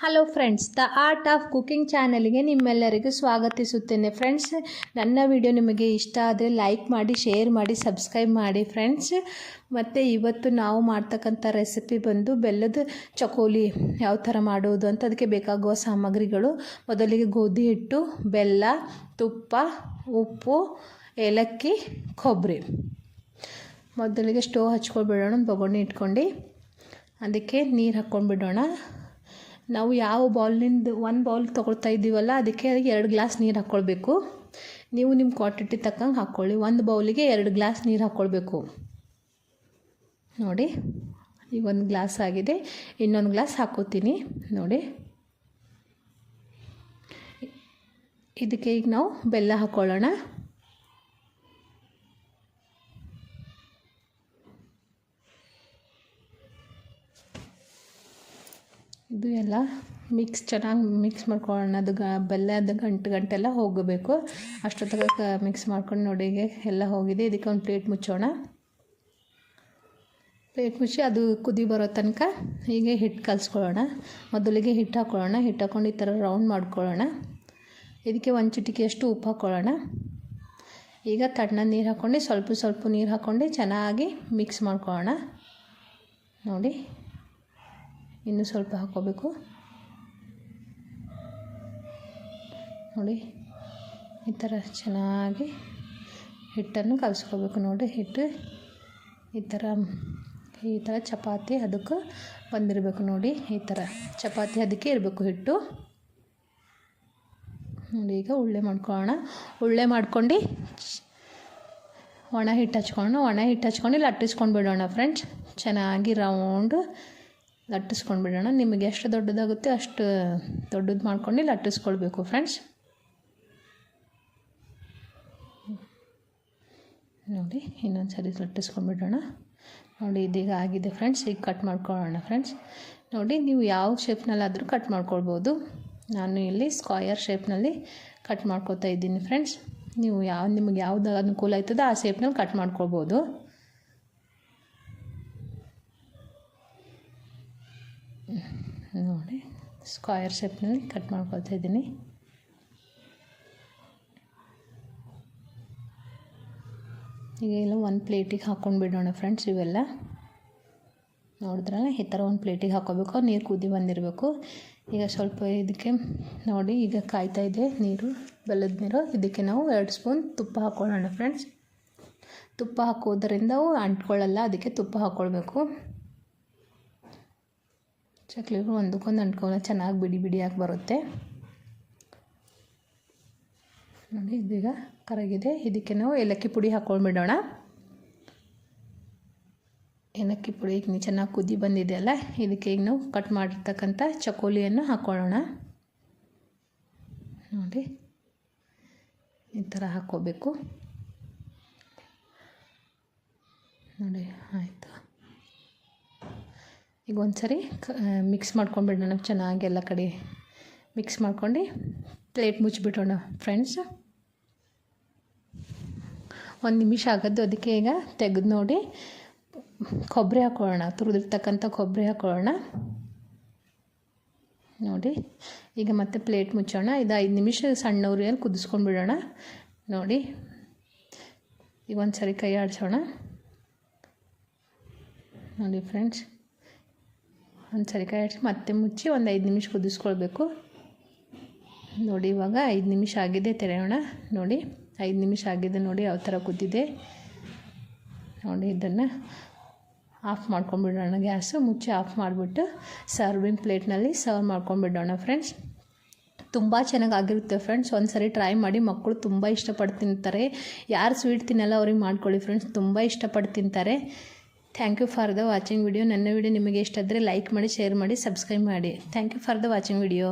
Hello friends, the art of cooking ಚಾನಲ್ಗೆ ನಿಮ್ಮೆಲ್ಲರಿಗೂ ಸ್ವಾಗತಿಸುತ್ತೇನೆ. Friends, ನನ್ನ ವಿಡಿಯೋ ನಿಮಗೆ ಇಷ್ಟ ಆದರೆ ಲೈಕ್ ಮಾಡಿ, ಶೇರ್ ಮಾಡಿ, ಸಬ್ಸ್ಕ್ರೈಬ್ ಮಾಡಿ ಫ್ರೆಂಡ್ಸ್. ಮತ್ತು ಇವತ್ತು ನಾವು ಮಾಡ್ತಕ್ಕಂಥ ರೆಸಿಪಿ ಬಂದು ಬೆಲ್ಲದ ಚಕೋಲಿ ಯಾವ ಥರ ಮಾಡೋದು ಅಂತ. ಅದಕ್ಕೆ ಬೇಕಾಗುವ ಸಾಮಗ್ರಿಗಳು: ಮೊದಲಿಗೆ ಗೋಧಿ ಹಿಟ್ಟು, ಬೆಲ್ಲ, ತುಪ್ಪ, ಉಪ್ಪು, ಏಲಕ್ಕಿ, ಕೊಬ್ಬರಿ. ಮೊದಲಿಗೆ ಸ್ಟೋವ್ ಹಚ್ಕೊಳ್ಬಿಡೋಣ. ಒಂದು ಬೊಗಣೆ ಇಟ್ಕೊಂಡು ಅದಕ್ಕೆ ನೀರು ಹಾಕ್ಕೊಂಡ್ಬಿಡೋಣ. ನಾವು ಯಾವ ಬೌಲ್ನಿಂದ 1 ಬೌಲ್ ತೊಗೊಳ್ತಾ ಇದ್ದೀವಲ್ಲ, ಅದಕ್ಕೆ 2 ಗ್ಲಾಸ್ ನೀರು ಹಾಕ್ಕೊಳ್ಬೇಕು. ನೀವು ನಿಮ್ಮ ಕ್ವಾಂಟಿಟಿ ತಕ್ಕಂಗೆ ಹಾಕ್ಕೊಳ್ಳಿ. 1 ಬೌಲಿಗೆ 2 ಗ್ಲಾಸ್ ನೀರು ಹಾಕ್ಕೊಳ್ಬೇಕು. ನೋಡಿ, ಈಗ 1 ಗ್ಲಾಸ್ ಆಗಿದೆ. ಇನ್ನೊಂದು ಗ್ಲಾಸ್ ಹಾಕ್ಕೋತೀನಿ. ನೋಡಿ, ಇದಕ್ಕೆ ಈಗ ನಾವು ಬೆಲ್ಲ ಹಾಕ್ಕೊಳ್ಳೋಣ. ಇದು ಎಲ್ಲ ಚೆನ್ನಾಗಿ ಮಿಕ್ಸ್ ಮಾಡ್ಕೊಳ್ಳೋಣ. ಅದು ಬೆಲ್ಲದ ಗಂಟೆಲ್ಲ ಹೋಗಬೇಕು. ಅಷ್ಟೊತ್ತಿಗೆ ಮಿಕ್ಸ್ ಮಾಡ್ಕೊಂಡು ನೋಡಿ, ಈಗ ಎಲ್ಲ ಹೋಗಿದೆ. ಇದಕ್ಕೆ ಒಂದು ಪ್ಲೇಟ್ ಮುಚ್ಚೋಣ. ಪ್ಲೇಟ್ ಮುಚ್ಚಿ ಅದು ಕುದಿ ಬರೋ ತನಕ ಹೀಗೆ ಹಿಟ್ಟು ಕಲಿಸ್ಕೊಳ್ಳೋಣ. ಮೊದಲಿಗೆ ಹಿಟ್ಟು ಹಾಕ್ಕೊಳ್ಳೋಣ. ಹಿಟ್ಟು ಹಾಕ್ಕೊಂಡು ಈ ಥರ ರೌಂಡ್ ಮಾಡ್ಕೊಳ್ಳೋಣ. ಇದಕ್ಕೆ 1 ಚಿಟಿಕೆಯಷ್ಟು ಉಪ್ಪು ಹಾಕ್ಕೊಳ್ಳೋಣ. ಈಗ ತಣ್ಣ ನೀರು ಹಾಕ್ಕೊಂಡು ಸ್ವಲ್ಪ ನೀರು ಹಾಕ್ಕೊಂಡು ಚೆನ್ನಾಗಿ ಮಿಕ್ಸ್ ಮಾಡ್ಕೊಳ್ಳೋಣ. ನೋಡಿ, ಇನ್ನೂ ಸ್ವಲ್ಪ ಹಾಕ್ಕೋಬೇಕು. ನೋಡಿ, ಈ ಥರ ಚೆನ್ನಾಗಿ ಹಿಟ್ಟನ್ನು ಕಲಿಸ್ಕೋಬೇಕು. ನೋಡಿ, ಹಿಟ್ಟು ಈ ಥರ ಚಪಾತಿ ಅದಕ್ಕೆ ಬಂದಿರಬೇಕು. ನೋಡಿ, ಈ ಥರ ಚಪಾತಿ ಅದಕ್ಕೆ ಇರಬೇಕು ಹಿಟ್ಟು. ನೋಡಿ, ಈಗ ಉಳ್ಳೆ ಮಾಡ್ಕೊಳ್ಳೋಣ. ಉಳ್ಳೆ ಮಾಡ್ಕೊಂಡು ಒಣ ಹಿಟ್ಟು ಹಚ್ಕೊಂಡು ಲಟ್ಟಿಸ್ಕೊಂಡು ಬಿಡೋಣ ಫ್ರೆಂಡ್ಸ್. ಚೆನ್ನಾಗಿ ರೌಂಡ್ ಲಟ್ಟಿಸ್ಕೊಂಡು ಬಿಡೋಣ. ನಿಮಗೆ ಎಷ್ಟು ದೊಡ್ಡದಾಗುತ್ತೆ ಅಷ್ಟು ದೊಡ್ಡದು ಮಾಡ್ಕೊಂಡು ಲಟ್ಟಿಸ್ಕೊಳ್ಬೇಕು ಫ್ರೆಂಡ್ಸ್. ನೋಡಿ, ಇನ್ನೊಂದು ಸರಿ ಲಟ್ಟಿಸ್ಕೊಂಡು ಬಿಡೋಣ. ನೋಡಿ, ಇದೀಗ ಆಗಿದೆ ಫ್ರೆಂಡ್ಸ್. ಈಗ ಕಟ್ ಮಾಡ್ಕೊಳ್ಳೋಣ ಫ್ರೆಂಡ್ಸ್. ನೋಡಿ, ನೀವು ಯಾವ ಶೇಪ್ನಲ್ಲಾದರೂ ಕಟ್ ಮಾಡ್ಕೊಳ್ಬೋದು. ನಾನು ಇಲ್ಲಿ ಸ್ಕ್ವಯರ್ ಶೇಪ್ನಲ್ಲಿ ಕಟ್ ಮಾಡ್ಕೊತಾ ಇದ್ದೀನಿ ಫ್ರೆಂಡ್ಸ್. ನೀವು ನಿಮಗೆ ಯಾವ್ದು ಅನುಕೂಲ ಆಯ್ತದೋ ಆ ಶೇಪ್ನಲ್ಲಿ ಕಟ್ ಮಾಡ್ಕೊಳ್ಬೋದು. ನೋಡಿ, ಸ್ಕ್ವಯರ್ ಶೇಪ್ನಲ್ಲಿ ಕಟ್ ಮಾಡ್ಕೊಳ್ತಾ ಇದ್ದೀನಿ. ಈಗ ಎಲ್ಲ ಒಂದು ಪ್ಲೇಟಿಗೆ ಹಾಕ್ಕೊಂಡು ಬಿಡೋಣ ಫ್ರೆಂಡ್ಸ್. ಇವೆಲ್ಲ ನೋಡಿದ್ರಲ್ಲ, ಈ ಥರ ಒಂದು ಪ್ಲೇಟಿಗೆ ಹಾಕ್ಕೋಬೇಕು. ನೀರು ಕುದಿ ಬಂದಿರಬೇಕು. ಈಗ ಸ್ವಲ್ಪ ಇದಕ್ಕೆ ನೋಡಿ, ಈಗ ಕಾಯ್ತಾ ಇದೆ ನೀರು, ಬೆಲ್ಲದ ನೀರು. ಇದಕ್ಕೆ ನಾವು 2 ಸ್ಪೂನ್ ತುಪ್ಪ ಹಾಕ್ಕೊಳ್ಳೋಣ ಫ್ರೆಂಡ್ಸ್. ತುಪ್ಪ ಹಾಕೋದ್ರಿಂದ ಅವು ಅಂಟ್ಕೊಳ್ಳಲ್ಲ, ಅದಕ್ಕೆ ತುಪ್ಪ ಹಾಕ್ಕೊಳ್ಬೇಕು. ಚಕ್ಲಿಗಳು ಒಂದಕ್ಕೊಂದು ಅಂಟ್ಕೊಳ್ಳೋ ಚೆನ್ನಾಗಿ ಬಿಡಿಯಾಗಿ ಬರುತ್ತೆ. ನೋಡಿ, ಇದೀಗ ಕರಗಿದೆ. ಇದಕ್ಕೆ ನಾವು ಏಲಕ್ಕಿ ಪುಡಿ ಹಾಕ್ಕೊಂಡ್ಬಿಡೋಣ. ಏಲಕ್ಕಿ ಪುಡಿ ಈಗ ಚೆನ್ನಾಗಿ ಕುದಿ ಬಂದಿದೆಯಲ್ಲ, ಇದಕ್ಕೆ ಈಗ ನಾವು ಕಟ್ ಮಾಡಿರ್ತಕ್ಕಂಥ ಚಕೋಲಿಯನ್ನು ಹಾಕ್ಕೊಳ್ಳೋಣ. ನೋಡಿ, ಈ ಥರ ಹಾಕ್ಕೋಬೇಕು. ನೋಡಿ, ಆಯಿತು. ಈಗ ಒಂದು ಸರಿ ಮಿಕ್ಸ್ ಮಾಡ್ಕೊಂಡ್ಬಿಡೋಣ. ಚೆನ್ನಾಗಿ ಎಲ್ಲ ಕಡೆ ಮಿಕ್ಸ್ ಮಾಡ್ಕೊಂಡು ಪ್ಲೇಟ್ ಮುಚ್ಚಿಬಿಡೋಣ ಫ್ರೆಂಡ್ಸ್. 1 ನಿಮಿಷ ಆಗೋದು. ಅದಕ್ಕೆ ಈಗ ತೆಗೆದು ನೋಡಿ ಕೊಬ್ಬರಿ ಹಾಕ್ಕೊಳ್ಳೋಣ. ತುರಿದಿರ್ತಕ್ಕಂಥ ಕೊಬ್ಬರಿ ಹಾಕ್ಕೊಳ್ಳೋಣ. ನೋಡಿ, ಈಗ ಮತ್ತೆ ಪ್ಲೇಟ್ ಮುಚ್ಚೋಣ. ಇದು 5 ನಿಮಿಷ ಸಣ್ಣ ಉರಿಯಲ್ಲಿ ಕುದಿಸ್ಕೊಂಡು ಬಿಡೋಣ. ನೋಡಿ, ಈಗ ಒಂದು ಸರಿ ಕೈ ಆಡಿಸೋಣ. ನೋಡಿ ಫ್ರೆಂಡ್ಸ್, ಒಂದು ಸರಿ ಕೈ ಆಡಿಸಿ ಮತ್ತೆ ಮುಚ್ಚಿ ಒಂದು 5 ನಿಮಿಷ ಕುದಿಸ್ಕೊಳ್ಬೇಕು. ನೋಡಿ, ಇವಾಗ 5 ನಿಮಿಷ ಆಗಿದೆ. ತೆರೆಯೋಣ. ನೋಡಿ, 5 ನಿಮಿಷ ಆಗಿದೆ. ನೋಡಿ ಯಾವ ಥರ ಕುದ್ದಿದೆ. ನೋಡಿ, ಇದನ್ನು ಆಫ್ ಮಾಡ್ಕೊಂಡ್ಬಿಡೋಣ. ಗ್ಯಾಸು ಮುಚ್ಚಿ ಆಫ್ ಮಾಡಿಬಿಟ್ಟು ಸರ್ವಿಂಗ್ ಪ್ಲೇಟ್ನಲ್ಲಿ ಸರ್ವ್ ಮಾಡ್ಕೊಂಡ್ಬಿಡೋಣ ಫ್ರೆಂಡ್ಸ್. ತುಂಬ ಚೆನ್ನಾಗಿರುತ್ತೆ ಫ್ರೆಂಡ್ಸ್. ಒಂದು ಸರಿ ಟ್ರೈ ಮಾಡಿ. ಮಕ್ಕಳು ತುಂಬ ಇಷ್ಟಪಟ್ಟು ತಿಂತಾರೆ. ಯಾರು ಸ್ವೀಟ್ ತಿನ್ನಲ್ಲ ಅವ್ರಿಗೆ ಮಾಡ್ಕೊಳ್ಳಿ ಫ್ರೆಂಡ್ಸ್. ತುಂಬ ಇಷ್ಟಪಟ್ಟು ತಿಂತಾರೆ. Thank you for the watching video. ನನ್ನ ವಿಡಿಯೋ ನಿಮಗೆ ಇಷ್ಟ ಆದರೆ ಲೈಕ್ ಮಾಡಿ, ಶೇರ್ ಮಾಡಿ, ಸಬ್ಸ್ಕ್ರೈಬ್ ಮಾಡಿ. Thank you for the watching video.